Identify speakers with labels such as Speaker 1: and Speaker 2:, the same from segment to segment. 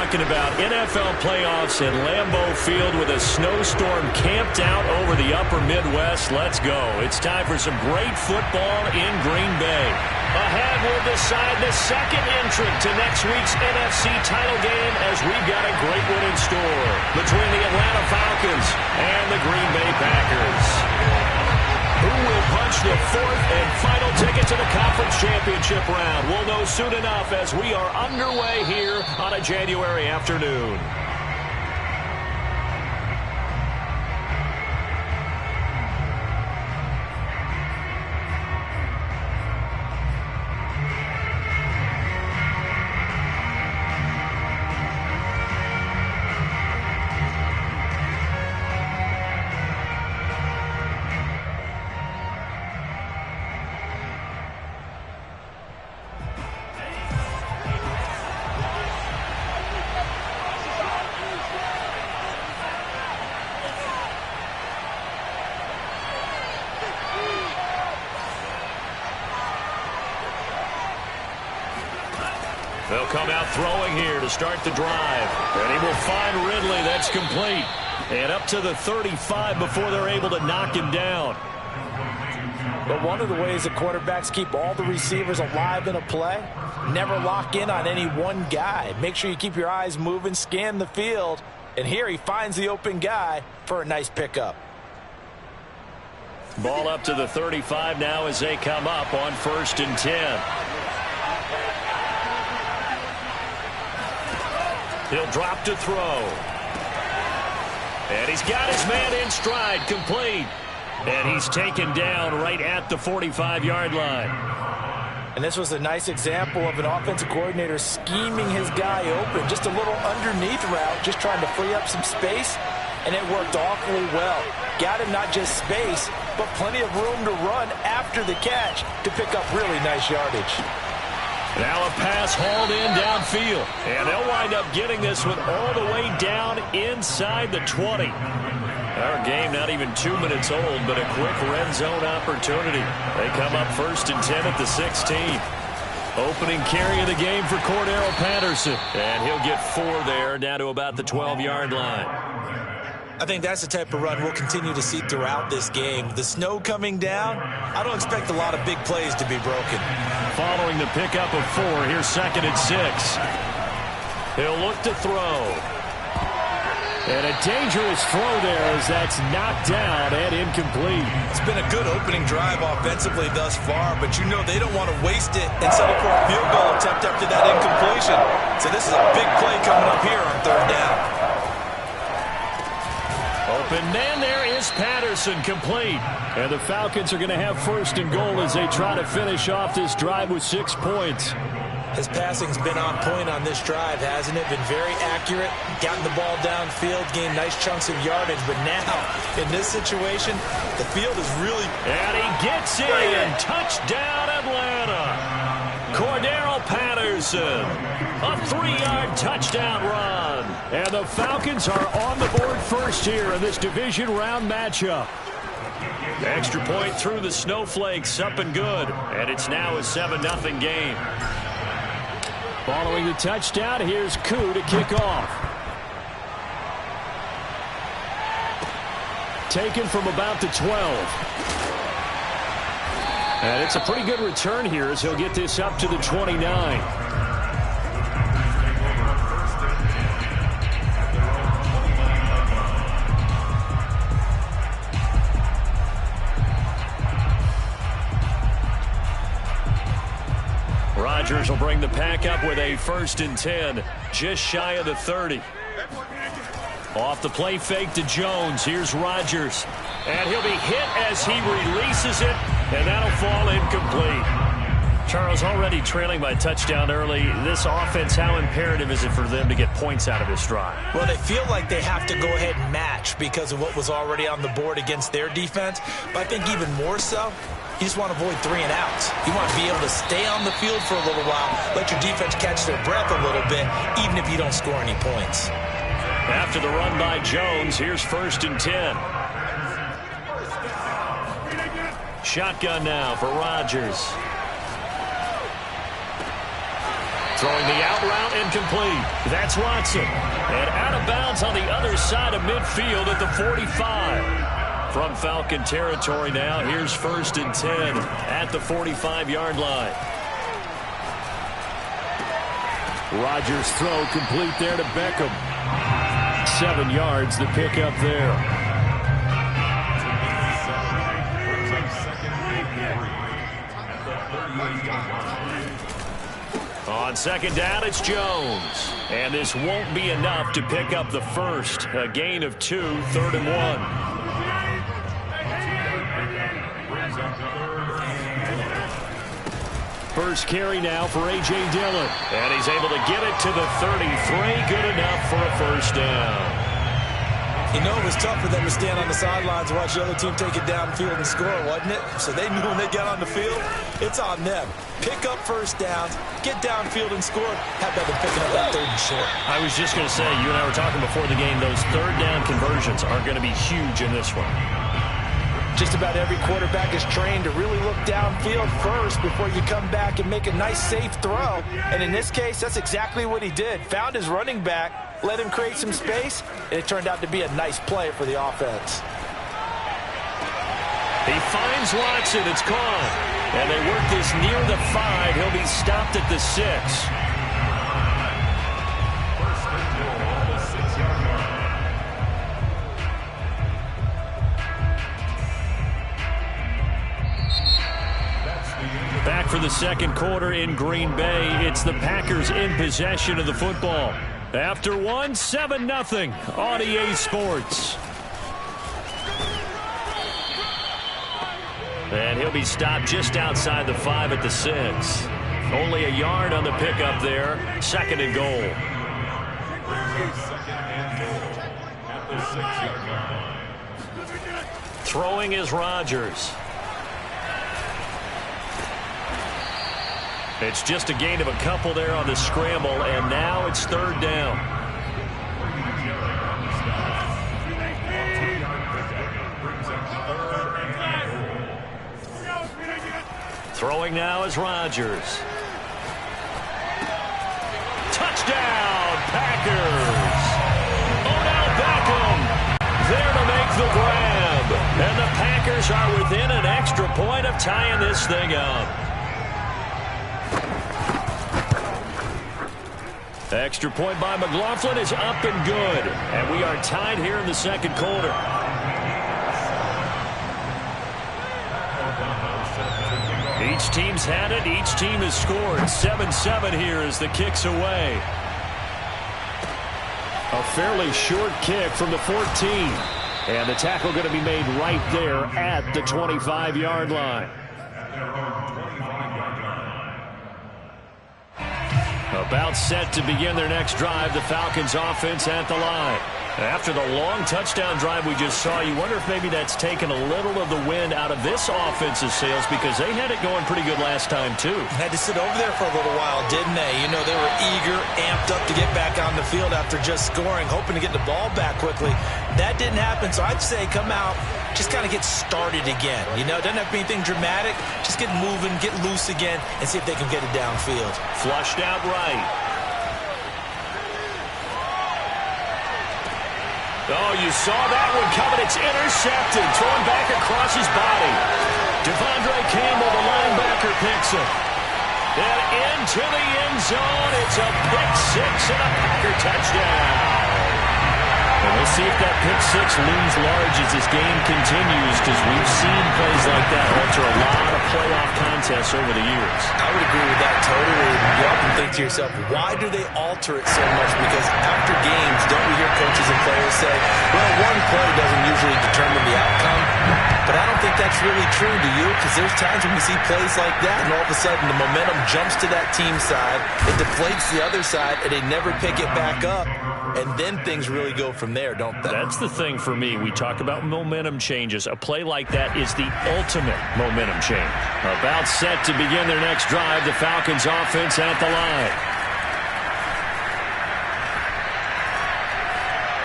Speaker 1: talking about NFL playoffs at Lambeau Field with a snowstorm camped out over the upper Midwest. Let's go. It's time for some great football in Green Bay. Ahead, we'll decide the second entrant to next week's NFC title game as we've got a great one in store between the Atlanta Falcons and the Green Bay Packers. Who will punch the fourth and final ticket to the conference championship round? We'll know soon enough as we are underway here on a January afternoon. They'll come out throwing here to start the drive. And he will find Ridley. That's complete. And up to the 35 before they're able to knock him down.
Speaker 2: But one of the ways that quarterbacks keep all the receivers alive in a play, never lock in on any one guy. Make sure you keep your eyes moving, scan the field. And here he finds the open guy for a nice pickup.
Speaker 1: Ball up to the 35 now as they come up on 1st and 10. He'll drop to throw. And he's got his man in stride, complete. And he's taken down right at the 45-yard line.
Speaker 2: And this was a nice example of an offensive coordinator scheming his guy open. Just a little underneath route, just trying to free up some space. And it worked awfully well. Got him not just space, but plenty of room to run after the catch to pick up really nice yardage.
Speaker 1: Now a pass hauled in downfield. And they'll wind up getting this one all the way down inside the 20. Our game not even 2 minutes old, but a quick red zone opportunity. They come up 1st and 10 at the 16. Opening carry of the game for Cordero Patterson. And he'll get 4 there, down to about the 12-yard line.
Speaker 2: I think that's the type of run we'll continue to see throughout this game. The snow coming down, I don't expect a lot of big plays to be broken.
Speaker 1: Following the pickup of 4, here's 2nd and 6. He'll look to throw. And a dangerous throw there as that's knocked down and incomplete.
Speaker 2: It's been a good opening drive offensively thus far, but you know they don't want to waste it and settle for a field goal attempt after that incompletion. So this is a big play coming up here on 3rd down.
Speaker 1: Open man, there is Patterson, complete. And the Falcons are going to have 1st and goal as they try to finish off this drive with 6 points.
Speaker 2: His passing's been on point on this drive, hasn't it? Been very accurate, gotten the ball downfield, gained nice chunks of yardage. But now, in this situation, the field is really...
Speaker 1: And he gets in. Touchdown, Atlanta. Cordero Patterson. A 3-yard touchdown run. And the Falcons are on the board first here in this division round matchup. Extra point through the snowflakes, up and good. And it's now a 7-0 game. Following the touchdown, here's Koo to kick off. Taken from about the 12. And it's a pretty good return here as he'll get this up to the 29. Rodgers will bring the pack up with a 1st and 10, just shy of the 30. Off the play fake to Jones. Here's Rodgers. And he'll be hit as he releases it, and that'll fall incomplete. Charles, already trailing by touchdown early. This offense, how imperative is it for them to get points out of this drive?
Speaker 2: Well, they feel like they have to go ahead and match because of what was already on the board against their defense. But I think even more so, you just want to avoid 3 and outs. You want to be able to stay on the field for a little while, let your defense catch their breath a little bit, even if you don't score any points.
Speaker 1: After the run by Jones, here's 1st and 10. Shotgun now for Rodgers. Throwing the out route incomplete. That's Watson. And out of bounds on the other side of midfield at the 45. From Falcon territory now, here's 1st and 10 at the 45-yard line. Rodgers' throw complete there to Beckham. 7 yards, the pickup there. On 2nd down, it's Jones. And this won't be enough to pick up the first. A gain of 2, 3rd and 1. First carry now for A.J. Dillon. And he's able to get it to the 33. Good enough for a first down.
Speaker 2: You know, it was tough for them to stand on the sidelines and watch the other team take it downfield and score, wasn't it? So they knew when they got on the field, it's on them. Pick up first downs, get downfield and score. How about them picking up that 3rd and short?
Speaker 1: I was just going to say, you and I were talking before the game, those 3rd down conversions are going to be huge in this one.
Speaker 2: Just about every quarterback is trained to really look downfield first before you come back and make a nice, safe throw. And in this case, that's exactly what he did. Found his running back, let him create some space, and it turned out to be a nice play for the offense.
Speaker 1: He finds Watson. It's caught. And they work this near the 5. He'll be stopped at the 6. Back for the 2nd quarter in Green Bay. It's the Packers in possession of the football. After 1, 7-0 on EA Sports. And he'll be stopped just outside the 5 at the 6. Only a yard on the pickup there. 2nd and goal. Throwing is Rodgers. It's just a gain of a couple there on the scramble, and now it's 3rd down. Throwing now is Rodgers. Touchdown, Packers! Odell Beckham there to make the grab. And the Packers are within an extra point of tying this thing up. Extra point by McLaughlin is up and good. And we are tied here in the 2nd quarter. Each team's had it. Each team has scored. 7-7 here as the kick's away. A fairly short kick from the 14. And the tackle going to be made right there at the 25-yard line. About set to begin their next drive, the Falcons offense at the line. After the long touchdown drive we just saw, you wonder if maybe that's taken a little of the wind out of this offense's sails, because they had it going pretty good last time, too.
Speaker 2: Had to sit over there for a little while, didn't they? You know, they were eager, amped up to get back on the field after just scoring, hoping to get the ball back quickly. That didn't happen, so I'd say come out, just kind of get started again. You know, it doesn't have to be anything dramatic. Just get moving, get loose again, and see if they can get it downfield.
Speaker 1: Flushed out right. Oh, you saw that one coming. It's intercepted. Thrown back across his body. Devondre Campbell, the linebacker, picks it. And into the end zone. It's a pick 6 and a Packer touchdown. And we'll see if that pick 6 looms large as this game continues, because we've seen plays like that alter a lot of playoff contests over the years.
Speaker 2: I would agree with that totally. You often think to yourself, why do they alter it so much? Because after games, don't we hear coaches and players say, well, one play doesn't usually determine the outcome? But I don't think that's really true, do you? Because there's times when we see plays like that, and all of a sudden the momentum jumps to that team's side, it deflates the other side, and they never pick it back up. And then things really go from there, don't they?
Speaker 1: That's the thing for me. We talk about momentum changes. A play like that is the ultimate momentum change. About set to begin their next drive, the Falcons offense at the line.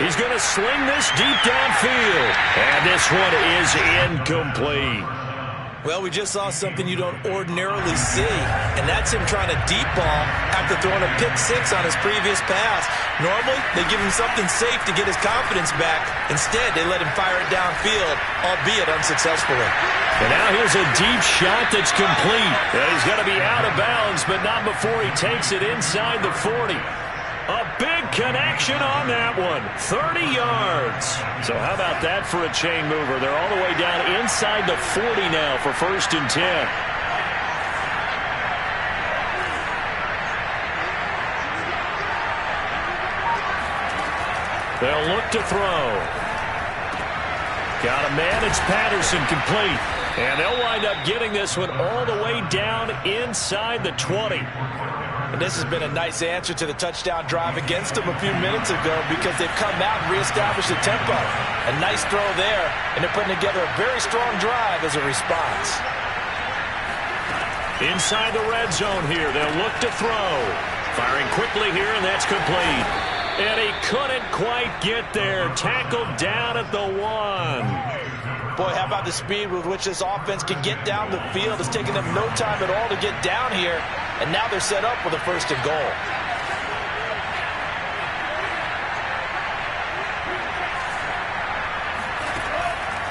Speaker 1: He's going to sling this deep downfield. And this one is incomplete.
Speaker 2: Well, we just saw something you don't ordinarily see, and that's him trying to deep ball after throwing a pick six on his previous pass. Normally, they give him something safe to get his confidence back. Instead, they let him fire it downfield, albeit unsuccessfully.
Speaker 1: And now here's a deep shot that's complete. And he's going to be out of bounds, but not before he takes it inside the 40. A big connection on that one. 30 yards. So how about that for a chain mover? They're all the way down inside the 40 now for 1st and 10. They'll look to throw. Got a man. It's Patterson, complete. And they'll wind up getting this one all the way down inside the 20.
Speaker 2: And this has been a nice answer to the touchdown drive against them a few minutes ago because they've come out and reestablished the tempo. A nice throw there, and they're putting together a very strong drive as a response.
Speaker 1: Inside the red zone here, they'll look to throw. Firing quickly here, and that's complete. And he couldn't quite get there. Tackled down at the 1.
Speaker 2: Boy, how about the speed with which this offense can get down the field? It's taken them no time at all to get down here, and now they're set up with a 1st and goal.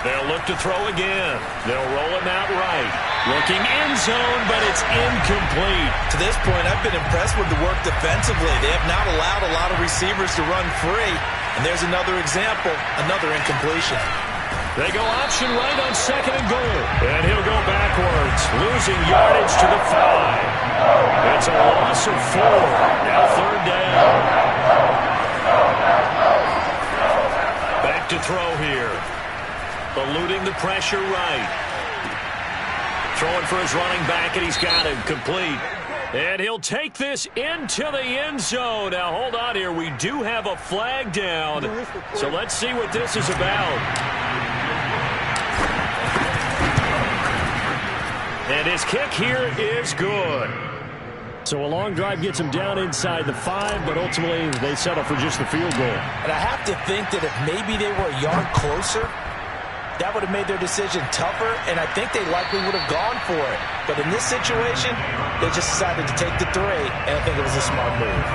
Speaker 1: They'll look to throw again. They'll roll him out right. Looking end zone, but it's incomplete.
Speaker 2: To this point, I've been impressed with the work defensively. They have not allowed a lot of receivers to run free. And there's another example, another incompletion.
Speaker 1: They go option right on 2nd and goal. And he'll go backwards, losing yardage to the 5. It's a loss of 4. Now 3rd down. Back to throw here. Eluding the pressure right. Throwing for his running back, and he's got him complete. And he'll take this into the end zone. Now, hold on here. We do have a flag down. So let's see what this is about. And his kick here is good. So a long drive gets him down inside the 5, but ultimately they settle for just the field goal.
Speaker 2: And I have to think that if maybe they were a yard closer, that would have made their decision tougher, and I think they likely would have gone for it. But in this situation, they just decided to take the 3, and I think it was a smart move.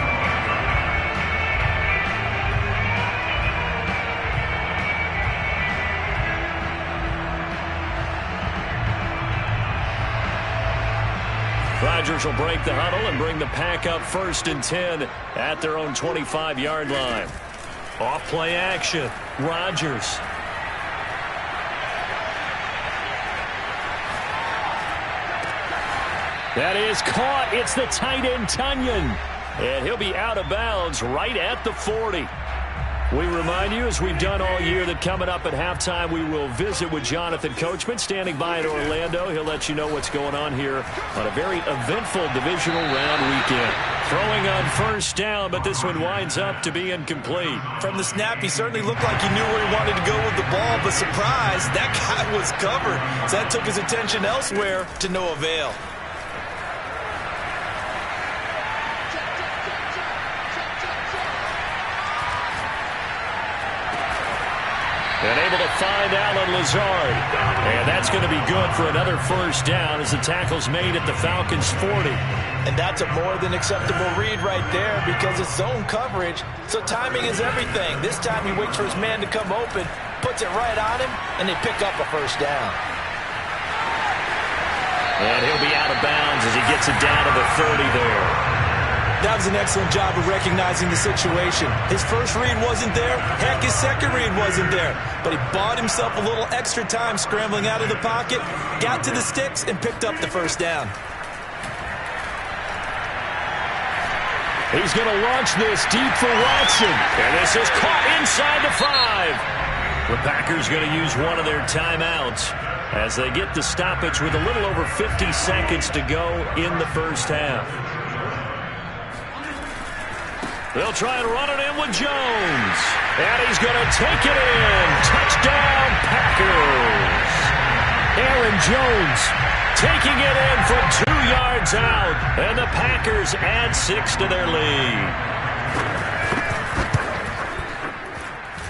Speaker 1: Rodgers will break the huddle and bring the pack up 1st and 10 at their own 25-yard line. Off play action. Rodgers. That is caught. It's the tight end, Tunyon. And he'll be out of bounds right at the 40. We remind you, as we've done all year, that coming up at halftime, we will visit with Jonathan Coachman, standing by in Orlando. He'll let you know what's going on here on a very eventful divisional round weekend. Throwing on 1st down, but this one winds up to be incomplete.
Speaker 2: From the snap, he certainly looked like he knew where he wanted to go with the ball, but surprise, that guy was covered. So that took his attention elsewhere to no avail.
Speaker 1: And able to find Alan Lazard. And that's going to be good for another 1st down as the tackle's made at the Falcons' 40.
Speaker 2: And that's a more than acceptable read right there because it's zone coverage. So timing is everything. This time he waits for his man to come open, puts it right on him, and they pick up a 1st down.
Speaker 1: And he'll be out of bounds as he gets it down to the 30 there.
Speaker 2: That was an excellent job of recognizing the situation. His first read wasn't there. Heck, his second read wasn't there. But he bought himself a little extra time scrambling out of the pocket, got to the sticks, and picked up the 1st down.
Speaker 1: He's going to launch this deep for Watson. And this is caught inside the 5. The Packers going to use one of their timeouts as they get the stoppage with a little over 50 seconds to go in the 1st half. They'll try and run it in with Jones. And he's going to take it in. Touchdown, Packers. Aaron Jones taking it in from 2 yards out. And the Packers add 6 to their lead.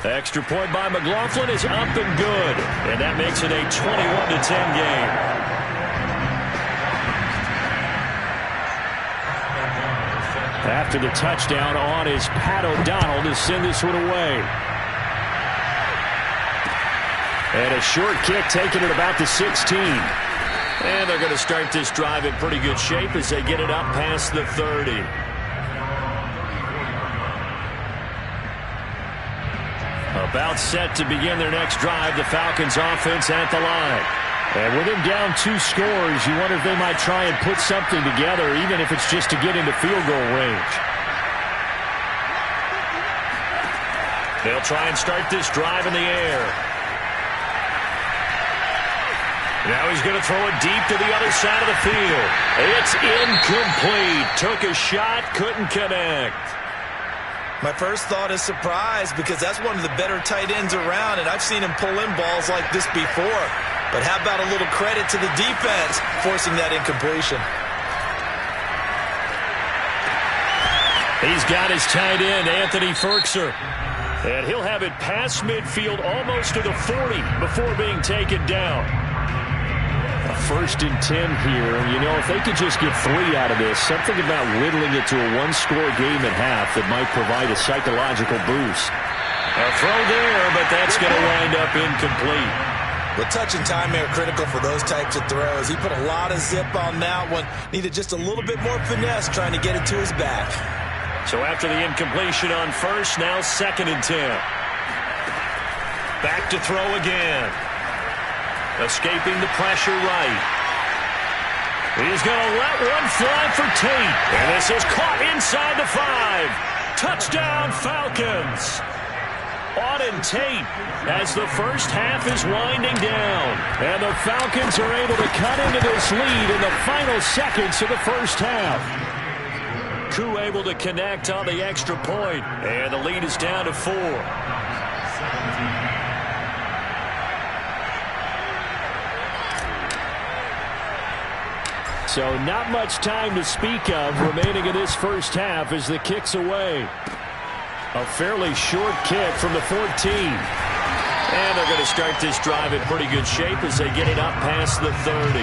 Speaker 1: Extra point by McLaughlin is up and good. And that makes it a 21-10 game. After the touchdown on is Pat O'Donnell to send this one away. And a short kick taken at about the 16. And they're going to start this drive in pretty good shape as they get it up past the 30. About set to begin their next drive, the Falcons offense at the line. And with him down 2 scores, you wonder if they might try and put something together, even if it's just to get into field goal range. They'll try and start this drive in the air. Now he's going to throw it deep to the other side of the field. It's incomplete. Took a shot, couldn't connect.
Speaker 2: My first thought is surprise, because that's one of the better tight ends around, and I've seen him pull in balls like this before. But how about a little credit to the defense forcing that incompletion?
Speaker 1: He's got his tight end, Anthony Firkser. And he'll have it past midfield almost to the 40 before being taken down. A 1st and 10 here. And, you know, if they could just get 3 out of this, something about whittling it to a 1-score game at half that might provide a psychological boost. A throw there, but that's going to wind up incomplete.
Speaker 2: Well, touch and timing are critical for those types of throws. He put a lot of zip on that one. Needed just a little bit more finesse trying to get it to his back.
Speaker 1: So after the incompletion on first, now 2nd and 10. Back to throw again. Escaping the pressure right. He's going to let one fly for Tate. And this is caught inside the 5. Touchdown, Falcons. Auden Tate as the first half is winding down. And the Falcons are able to cut into this lead in the final seconds of the first half. Koo able to connect on the extra point. And the lead is down to 4. So not much time to speak of remaining in this first half as the kick's away. A fairly short kick from the 14. And they're going to start this drive in pretty good shape as they get it up past the 30.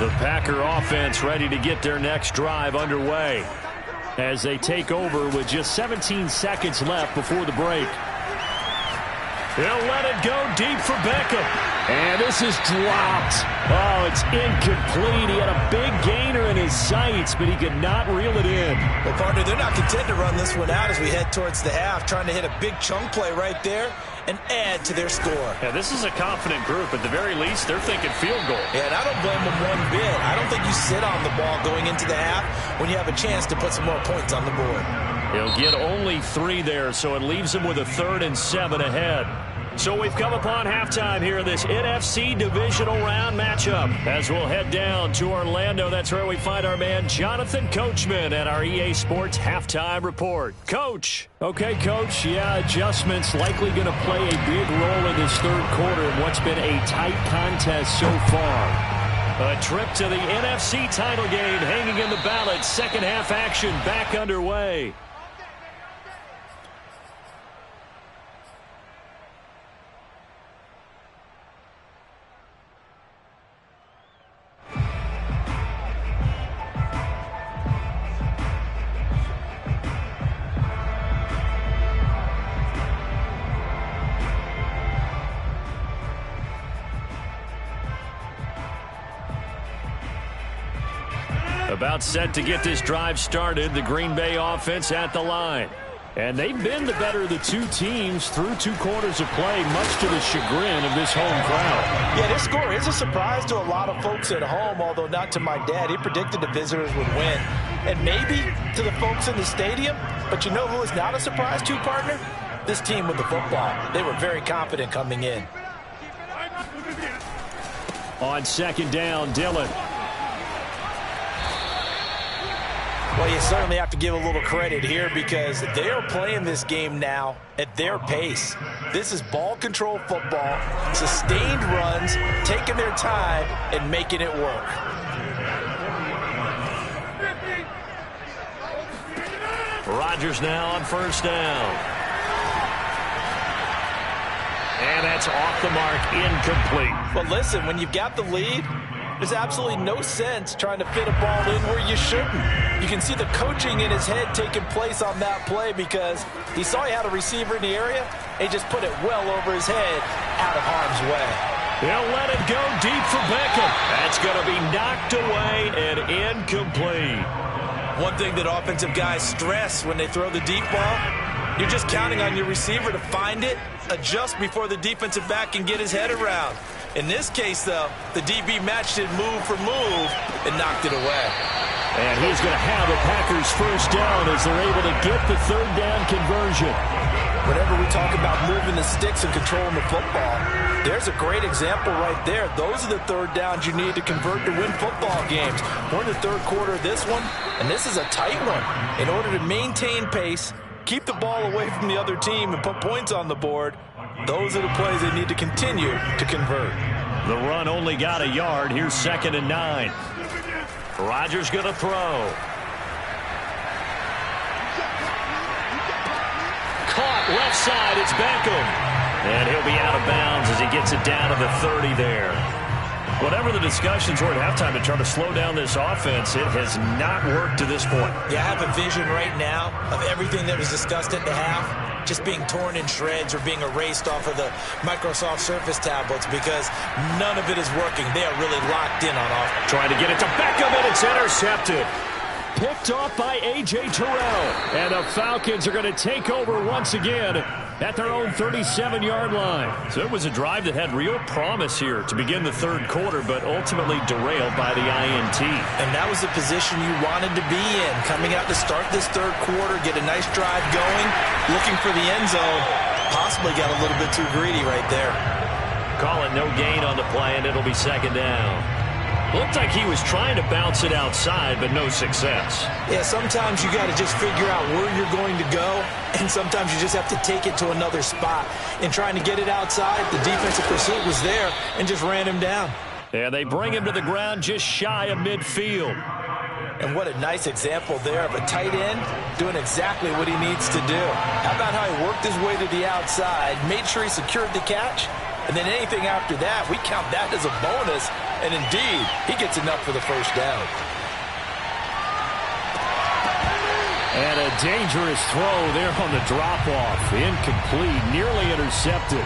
Speaker 1: The Packer offense ready to get their next drive underway as they take over with just 17 seconds left before the break. They'll let it go deep for Beckham. And this is dropped. Oh, it's incomplete. He had a big gainer in his sights, but he could not reel it in.
Speaker 2: Well, partner, they're not content to run this one out as we head towards the half, trying to hit a big chunk play right there and add to their score.
Speaker 1: Yeah, this is a confident group. At the very least, they're thinking field goal.
Speaker 2: Yeah, and I don't blame them one bit. I don't think you sit on the ball going into the half when you have a chance to put some more points on the board.
Speaker 1: He'll get only 3 there, so it leaves him with a 3rd and 7 ahead. So we've come upon halftime here in this NFC Divisional Round matchup. As we'll head down to Orlando, that's where we find our man Jonathan Coachman at our EA Sports Halftime Report. Coach. Okay, Coach. Yeah, adjustments likely going to play a big role in this 3rd quarter in what's been a tight contest so far. A trip to the NFC title game hanging in the balance. Second half action back underway. About set to get this drive started, the Green Bay offense at the line. And they've been the better of the 2 teams through 2 quarters of play, much to the chagrin of this home crowd.
Speaker 2: Yeah, this score is a surprise to a lot of folks at home, although not to my dad. He predicted the visitors would win. And maybe to the folks in the stadium, but you know who is not a surprise to, partner? This team with the football. They were very confident coming in.
Speaker 1: On 2nd down, Dillon.
Speaker 2: Well, you certainly have to give a little credit here because they are playing this game now at their pace. This is ball control football, sustained runs, taking their time and making it work. Rodgers now on 1st down.
Speaker 1: And that's off the mark, incomplete.
Speaker 2: But listen, when you've got the lead, there's absolutely no sense trying to fit a ball in where you shouldn't. You can see the coaching in his head taking place on that play because he saw he had a receiver in the area, and he just put it well over his head out of harm's way.
Speaker 1: He'll let it go deep for Beckham. That's going to be knocked away and incomplete.
Speaker 2: One thing that offensive guys stress when they throw the deep ball, you're just counting on your receiver to find it, adjust before the defensive back can get his head around. In this case, though, the DB matched it move for move and knocked it away.
Speaker 1: And he's going to have the Packers first down as they're able to get the third down conversion.
Speaker 2: Whenever we talk about moving the sticks and controlling the football, there's a great example right there. Those are the third downs you need to convert to win football games. We're in the third quarter of this one, and this is a tight one. In order to maintain pace, keep the ball away from the other team, and put points on the board, those are the plays they need to continue to convert.
Speaker 1: The run only got a yard. Here's 2nd and 9. Rodgers going to throw. Caught left side. It's Beckham. And he'll be out of bounds as he gets it down to the 30 there. Whatever the discussions were at halftime to try to slow down this offense, it has not worked to this point.
Speaker 2: Yeah, I have a vision right now of everything that was discussed at the half just being torn in shreds or being erased off of the Microsoft Surface tablets because none of it is working. They are really locked in on offense.
Speaker 1: Trying to get it to Beckham, and it's intercepted. Picked off by A.J. Terrell. And the Falcons are going to take over once again at their own 37-yard line. So it was a drive that had real promise here to begin the third quarter, but ultimately derailed by the INT.
Speaker 2: And that was the position you wanted to be in. Coming out to start this third quarter, get a nice drive going, looking for the end zone. Possibly got a little bit too greedy right there.
Speaker 1: Call it no gain on the play, and it'll be 2nd down. Looked like he was trying to bounce it outside, but no success.
Speaker 2: Yeah, sometimes you got to just figure out where you're going to go, and sometimes you just have to take it to another spot. In trying to get it outside, the defensive pursuit was there and just ran him down.
Speaker 1: And they bring him to the ground just shy of midfield.
Speaker 2: And what a nice example there of a tight end doing exactly what he needs to do. How about how he worked his way to the outside, made sure he secured the catch, and then anything after that, we count that as a bonus. And indeed, he gets enough for the first down.
Speaker 1: And a dangerous throw there on the drop-off. Incomplete, nearly intercepted.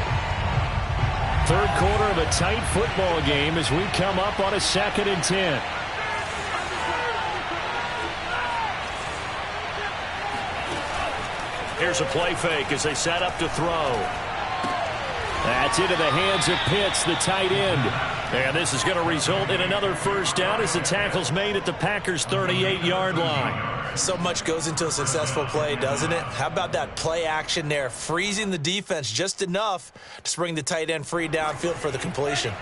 Speaker 1: Third quarter of a tight football game as we come up on a 2nd and 10. Here's a play fake as they set up to throw. That's into the hands of Pitts, the tight end. And this is going to result in another first down as the tackle's made at the Packers' 38-yard line.
Speaker 2: So much goes into a successful play, doesn't it? How about that play action there, freezing the defense just enough to bring the tight end free downfield for the completion.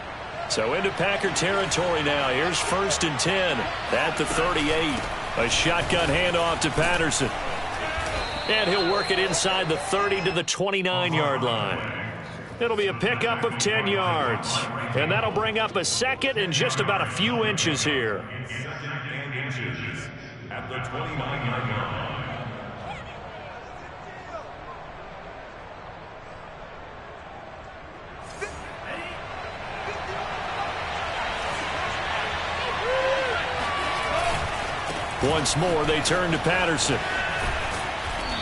Speaker 1: So into Packer territory now. Here's 1st and 10 at the 38. A shotgun handoff to Patterson. And he'll work it inside the 30 to the 29-yard line. It'll be a pickup of 10 yards. And that'll bring up a 2nd and just about a few inches here.
Speaker 3: 2nd and inches at the 29-yard line.
Speaker 1: Once more, they turn to Patterson.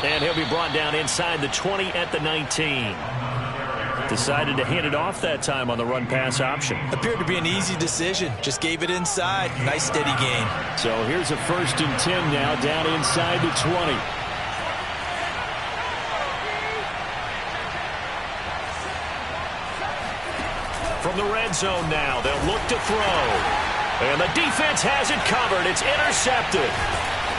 Speaker 1: And he'll be brought down inside the 20 at the 19. Decided to hand it off that time on the run-pass option.
Speaker 2: Appeared to be an easy decision. Just gave it inside. Nice steady gain.
Speaker 1: So here's a 1st and 10 now down inside the 20. From the red zone now, they'll look to throw. And the defense has it covered. It's intercepted.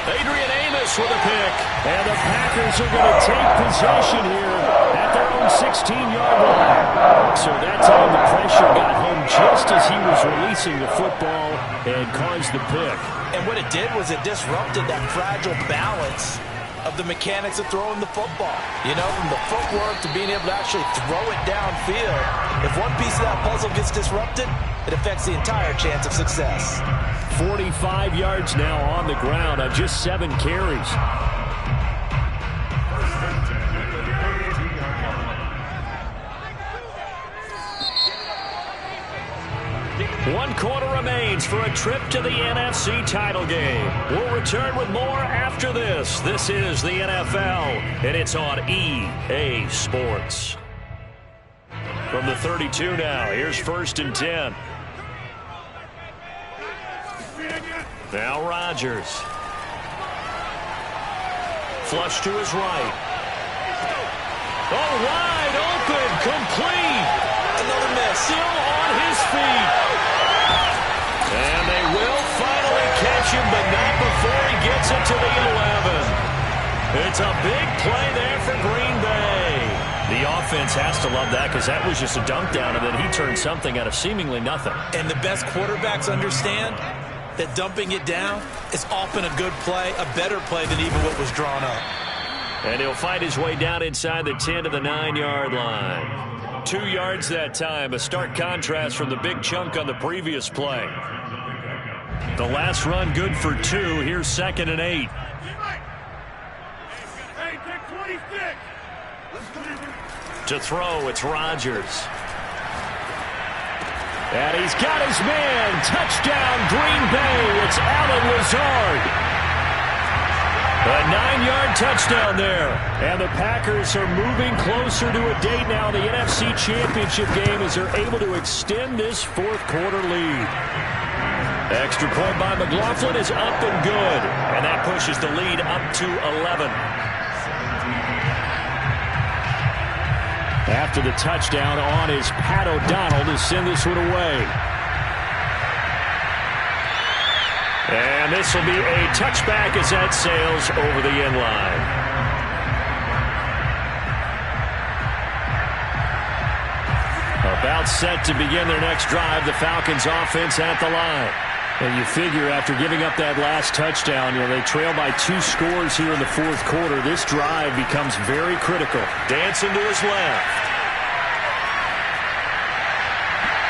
Speaker 1: Adrian Amos with a pick. And the Packers are going to take possession here at their own 16-yard line. So that time the pressure got home just as he was releasing the football and caused the pick.
Speaker 2: And what it did was it disrupted that fragile balance of the mechanics of throwing the football. You know, from the footwork to being able to actually throw it downfield. If one piece of that puzzle gets disrupted, it affects the entire chance of success.
Speaker 1: 45 yards now on the ground on just 7 carries. 1 quarter remains for a trip to the NFC title game. We'll return with more after this. This is the NFL, and it's on EA Sports. From the 32 now, here's 1st and 10. Now Rodgers. Flush to his right. Oh, wide open, complete.
Speaker 2: Another miss.
Speaker 1: Still on his feet. And they will finally catch him, but not before he gets it to the 11. It's a big play there for Green Bay. The offense has to love that because that was just a dunk down, and then he turned something out of seemingly nothing.
Speaker 2: And the best quarterbacks understand that dumping it down is often a good play, a better play than even what was drawn up.
Speaker 1: And he'll find his way down inside the 10 to the 9-yard line. 2 yards that time, a stark contrast from the big chunk on the previous play. The last run good for 2. Here's 2nd and 8. To throw, it's Rodgers. And he's got his man. Touchdown, Green Bay. It's Allen Lazard. A 9-yard touchdown there. And the Packers are moving closer to a date now in the NFC Championship game as they're able to extend this 4th quarter lead. Extra point by McLaughlin is up and good. And that pushes the lead up to 11. After the touchdown on is Pat O'Donnell to send this one away. And this will be a touchback as that sails over the end line. About set to begin their next drive, the Falcons offense at the line. And you figure after giving up that last touchdown, they trail by 2 scores here in the 4th quarter. This drive becomes very critical. Dancing to his left.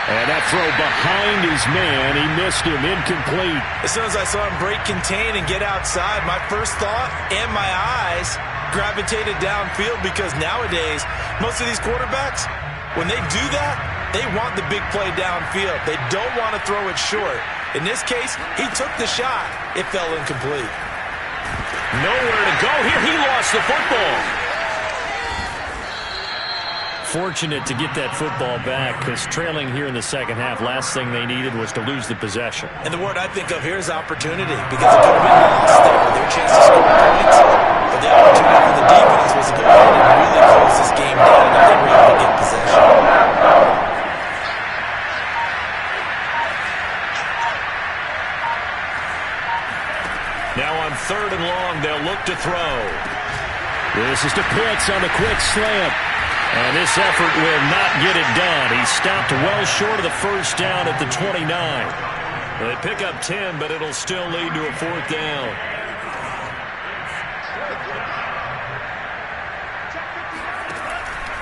Speaker 1: And that throw behind his man, he missed him, incomplete.
Speaker 2: As soon as I saw him break contain and get outside, my first thought and my eyes gravitated downfield because nowadays, most of these quarterbacks, when they do that, they want the big play downfield. They don't want to throw it short. In this case, he took the shot. It fell incomplete.
Speaker 1: Nowhere to go here. He lost the football. Fortunate to get that football back because trailing here in the second half, last thing they needed was to lose the possession.
Speaker 2: And the word I think of here is opportunity because it could have been lost there with their chance to score points. But the opportunity for the defense was to go ahead and really close this game down if they were able to get possession.
Speaker 1: Now on 3rd and long, they'll look to throw. This is to Pitts on the quick slant. And this effort will not get it done. He stopped well short of the first down at the 29. They pick up 10, but it'll still lead to a 4th down.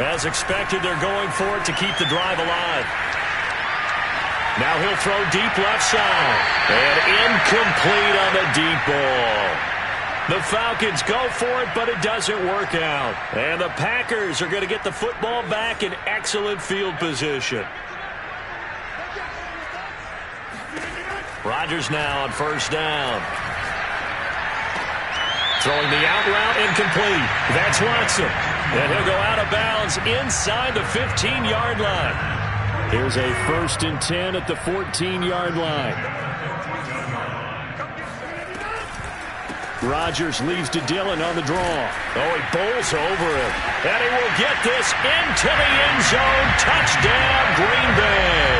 Speaker 1: As expected, they're going for it to keep the drive alive. Now he'll throw deep left side. And incomplete on the deep ball. The Falcons go for it, but it doesn't work out. And the Packers are going to get the football back in excellent field position. Rodgers now on 1st down. Throwing the out route, incomplete. That's Watson. And he'll go out of bounds inside the 15-yard line. Here's a 1st and 10 at the 14-yard line. Rodgers leads to Dillon on the draw. Oh, he bowls over him. And he will get this into the end zone. Touchdown, Green Bay.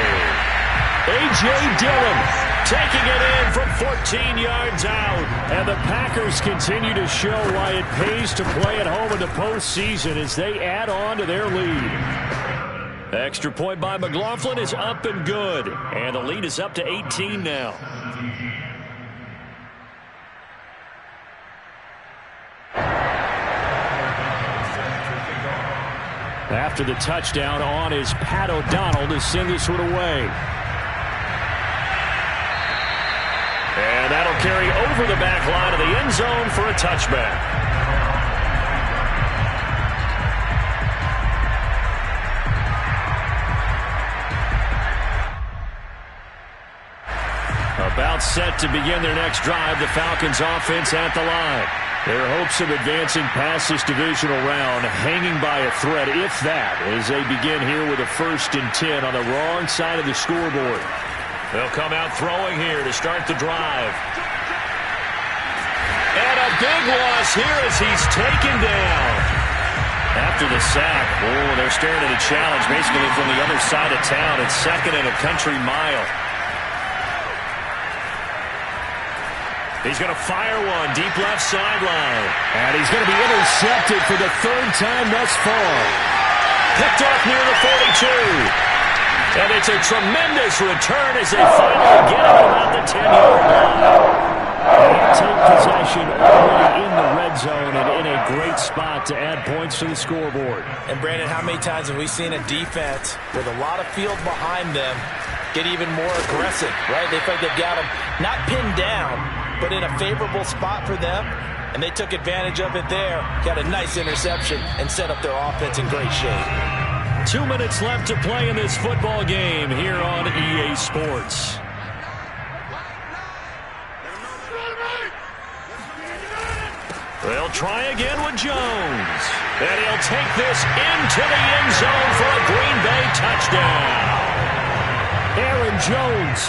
Speaker 1: A.J. Dillon taking it in from 14 yards out. And the Packers continue to show why it pays to play at home in the postseason as they add on to their lead. Extra point by McLaughlin is up and good. And the lead is up to 18 now. After the touchdown on is Pat O'Donnell to send this one away. And that'll carry over the back line of the end zone for a touchback. set to begin their next drive. The Falcons offense at the line. Their hopes of advancing past this divisional round hanging by a thread, if that, as they begin here with a 1st and 10 on the wrong side of the scoreboard. They'll come out throwing here to start the drive. And a big loss here as he's taken down. After the sack, they're staring at a challenge basically from the other side of town. It's 2nd and a country mile. He's going to fire one deep left sideline. And he's going to be intercepted for the 3rd time thus far. Picked off near the 42. And it's a tremendous return as they finally get him about the 10-yard line. They take possession already in the red zone and in a great spot to add points to the scoreboard.
Speaker 2: And Brandon, how many times have we seen a defense with a lot of field behind them get even more aggressive, right? They feel like they've got them not pinned down, but in a favorable spot for them, and they took advantage of it there, got a nice interception, and set up their offense in great shape.
Speaker 1: 2 minutes left to play in this football game here on EA Sports. They'll try again with Jones. And he'll take this into the end zone for a Green Bay touchdown. Aaron Jones,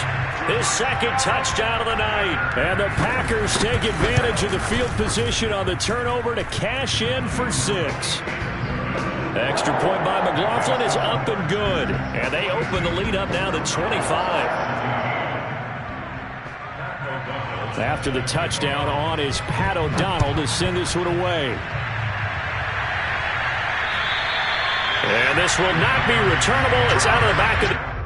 Speaker 1: his 2nd touchdown of the night. And the Packers take advantage of the field position on the turnover to cash in for 6. Extra point by McLaughlin is up and good. And they open the lead up now to 25. After the touchdown on is Pat O'Donnell to send this one away. And this will not be returnable. It's out of the back of the...